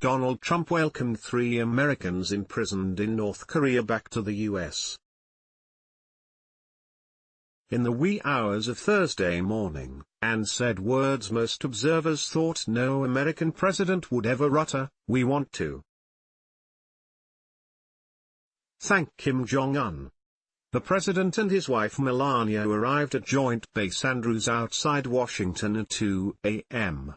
Donald Trump welcomed 3 Americans imprisoned in North Korea back to the U.S. in the wee hours of Thursday morning, and said words most observers thought no American president would ever utter: "We want to thank Kim Jong-un." The president and his wife Melania arrived at Joint Base Andrews outside Washington at 2 a.m.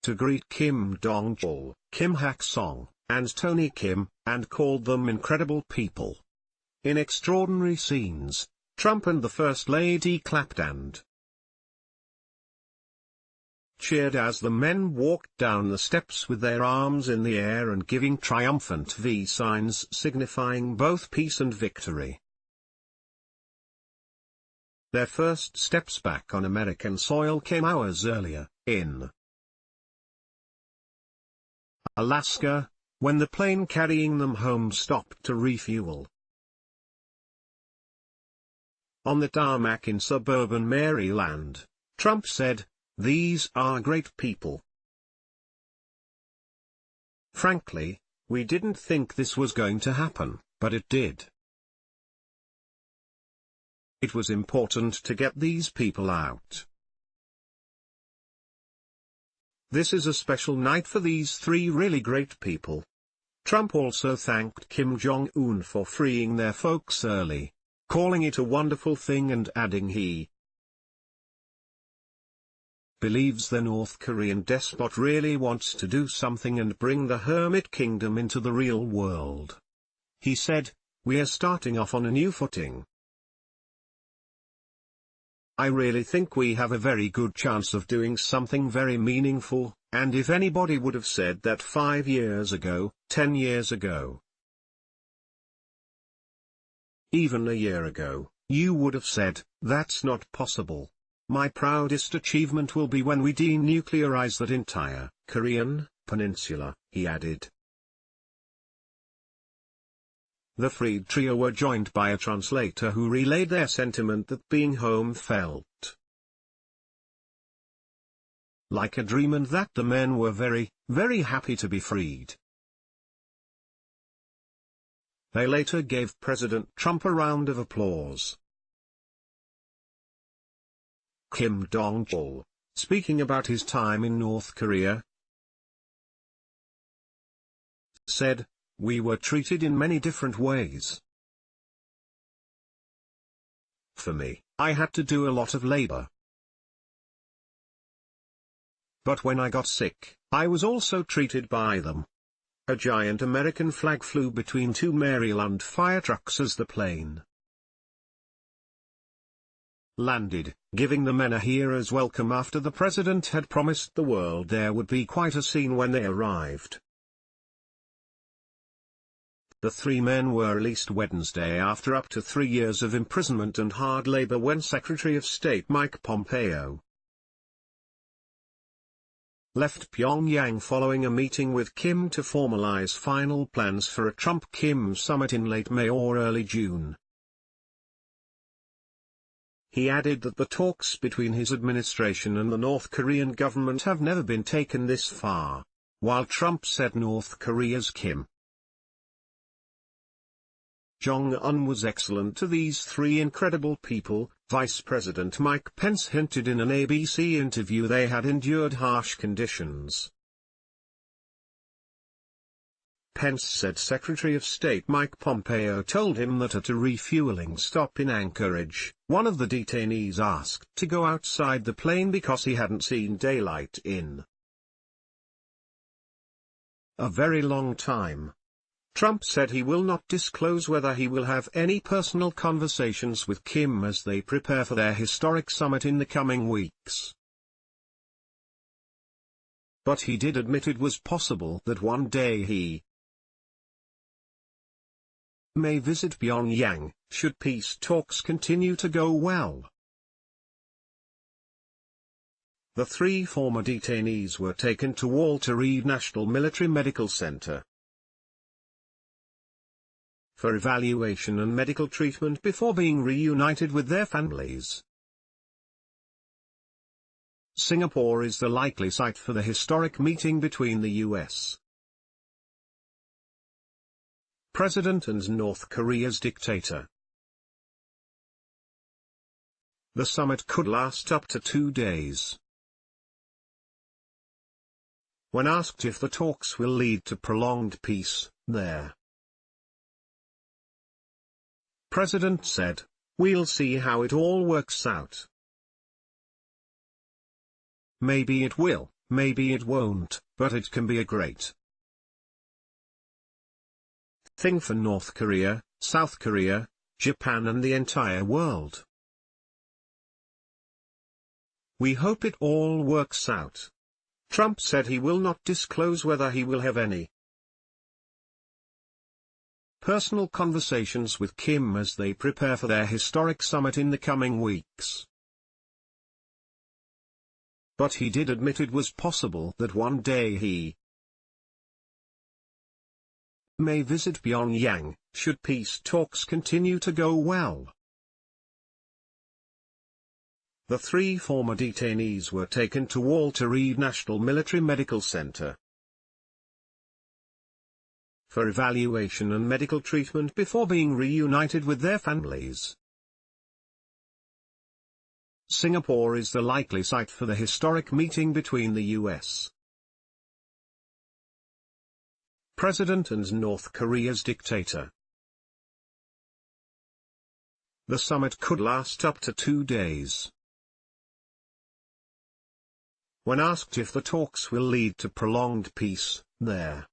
to greet Kim Dong-chul, Kim Hak-song, and Tony Kim, and called them incredible people. In extraordinary scenes, Trump and the First Lady clapped and cheered as the men walked down the steps with their arms in the air and giving triumphant V signs signifying both peace and victory. Their first steps back on American soil came hours earlier, in Alaska, when the plane carrying them home stopped to refuel. On the tarmac in suburban Maryland, Trump said, "These are great people. Frankly, we didn't think this was going to happen, but it did. It was important to get these people out. This is a special night for these 3 really great people." Trump also thanked Kim Jong-un for freeing their folks early, calling it a wonderful thing and adding he believes the North Korean despot really wants to do something and bring the hermit kingdom into the real world. He said, "We are starting off on a new footing. I really think we have a very good chance of doing something very meaningful, and if anybody would have said that 5 years ago, 10 years ago, even a year ago, you would have said, that's not possible. My proudest achievement will be when we denuclearize that entire Korean peninsula," he added. The freed trio were joined by a translator who relayed their sentiment that being home felt like a dream and that the men were very, very happy to be freed. They later gave President Trump a round of applause. Kim Dong-chul, speaking about his time in North Korea, said, "We were treated in many different ways. For me, I had to do a lot of labor. But when I got sick, I was also treated by them." A giant American flag flew between 2 Maryland fire trucks as the plane landed, giving the men a hero's welcome after the president had promised the world there would be quite a scene when they arrived. The 3 men were released Wednesday after up to 3 years of imprisonment and hard labor when Secretary of State Mike Pompeo left Pyongyang following a meeting with Kim to formalize final plans for a Trump-Kim summit in late May or early June. He added that the talks between his administration and the North Korean government have never been taken this far, while Trump said North Korea's Kim Jong-un was excellent to these 3 incredible people. Vice President Mike Pence hinted in an ABC interview they had endured harsh conditions. Pence said Secretary of State Mike Pompeo told him that at a refueling stop in Anchorage, one of the detainees asked to go outside the plane because he hadn't seen daylight in a very long time. Trump said he will not disclose whether he will have any personal conversations with Kim as they prepare for their historic summit in the coming weeks. But he did admit it was possible that one day he may visit Pyongyang, should peace talks continue to go well. The 3 former detainees were taken to Walter Reed National Military Medical Center for evaluation and medical treatment before being reunited with their families. Singapore is the likely site for the historic meeting between the US President and North Korea's dictator. The summit could last up to 2 days. When asked if the talks will lead to prolonged peace, their president said, "We'll see how it all works out. Maybe it will, maybe it won't, but it can be a great thing for North Korea, South Korea, Japan and the entire world. We hope it all works out." Trump said he will not disclose whether he will have any personal conversations with Kim as they prepare for their historic summit in the coming weeks. But he did admit it was possible that one day he may visit Pyongyang, should peace talks continue to go well. The 3 former detainees were taken to Walter Reed National Military Medical Center for evaluation and medical treatment before being reunited with their families. Singapore is the likely site for the historic meeting between the US President and North Korea's dictator. The summit could last up to 2 days. When asked if the talks will lead to prolonged peace, their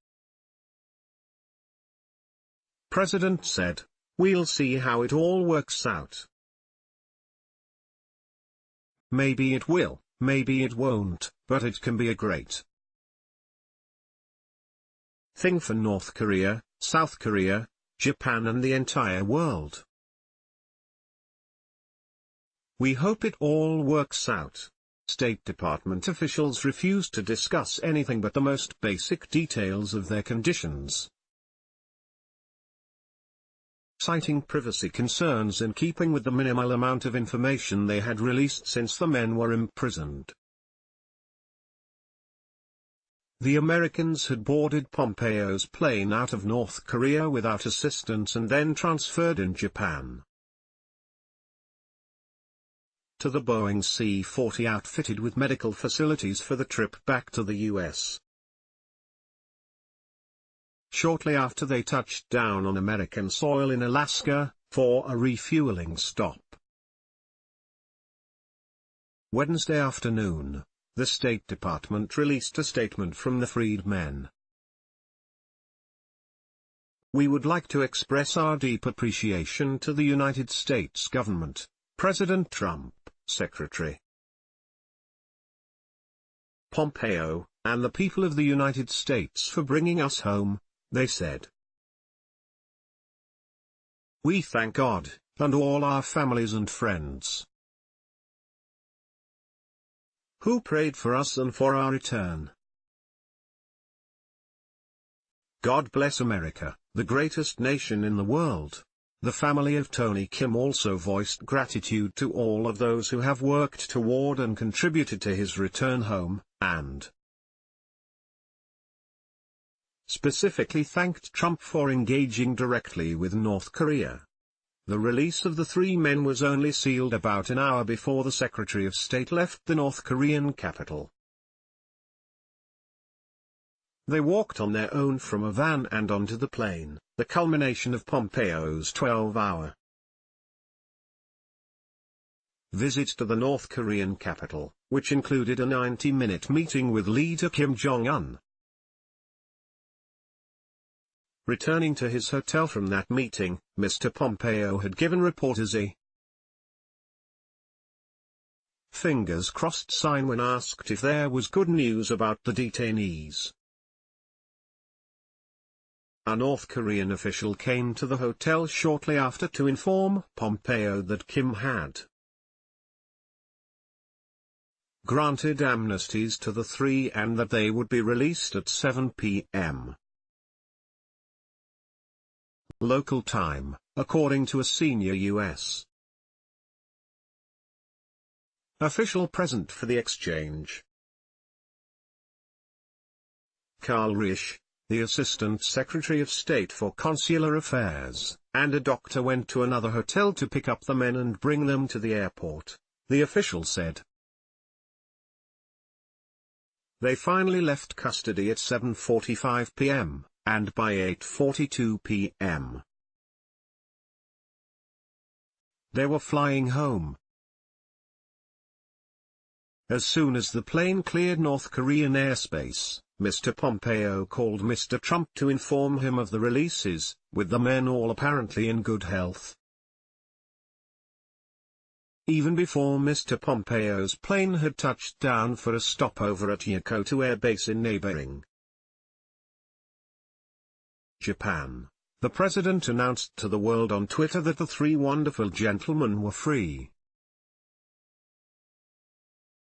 president said, "We'll see how it all works out. Maybe it will, maybe it won't, but it can be a great thing for North Korea, South Korea, Japan and the entire world. We hope it all works out." State Department officials refused to discuss anything but the most basic details of their conditions, citing privacy concerns in keeping with the minimal amount of information they had released since the men were imprisoned. The Americans had boarded Pompeo's plane out of North Korea without assistance and then transferred in Japan to the Boeing C-40 outfitted with medical facilities for the trip back to the US. Shortly after they touched down on American soil in Alaska, for a refueling stop. Wednesday afternoon, the State Department released a statement from the freed men. "We would like to express our deep appreciation to the United States government, President Trump, Secretary Pompeo, and the people of the United States for bringing us home," they said. "We thank God, and all our families and friends who prayed for us and for our return. God bless America, the greatest nation in the world." The family of Tony Kim also voiced gratitude to all of those who have worked toward and contributed to his return home, and specifically thanked Trump for engaging directly with North Korea. The release of the 3 men was only sealed about an hour before the Secretary of State left the North Korean capital. They walked on their own from a van and onto the plane, the culmination of Pompeo's 12-hour visit to the North Korean capital, which included a 90-minute meeting with leader Kim Jong-un. Returning to his hotel from that meeting, Mr. Pompeo had given reporters a fingers crossed sign when asked if there was good news about the detainees. A North Korean official came to the hotel shortly after to inform Pompeo that Kim had granted amnesties to the 3 and that they would be released at 7 p.m. local time, according to a senior U.S. official present for the exchange. Karl Riesch, the Assistant Secretary of State for Consular Affairs, and a doctor went to another hotel to pick up the men and bring them to the airport, the official said. They finally left custody at 7:45 p.m., and by 8:42 p.m. they were flying home. As soon as the plane cleared North Korean airspace, Mr. Pompeo called Mr. Trump to inform him of the releases, with the men all apparently in good health. Even before Mr. Pompeo's plane had touched down for a stopover at Yokota Air Base in neighboring Japan, the president announced to the world on Twitter that the three wonderful gentlemen were free.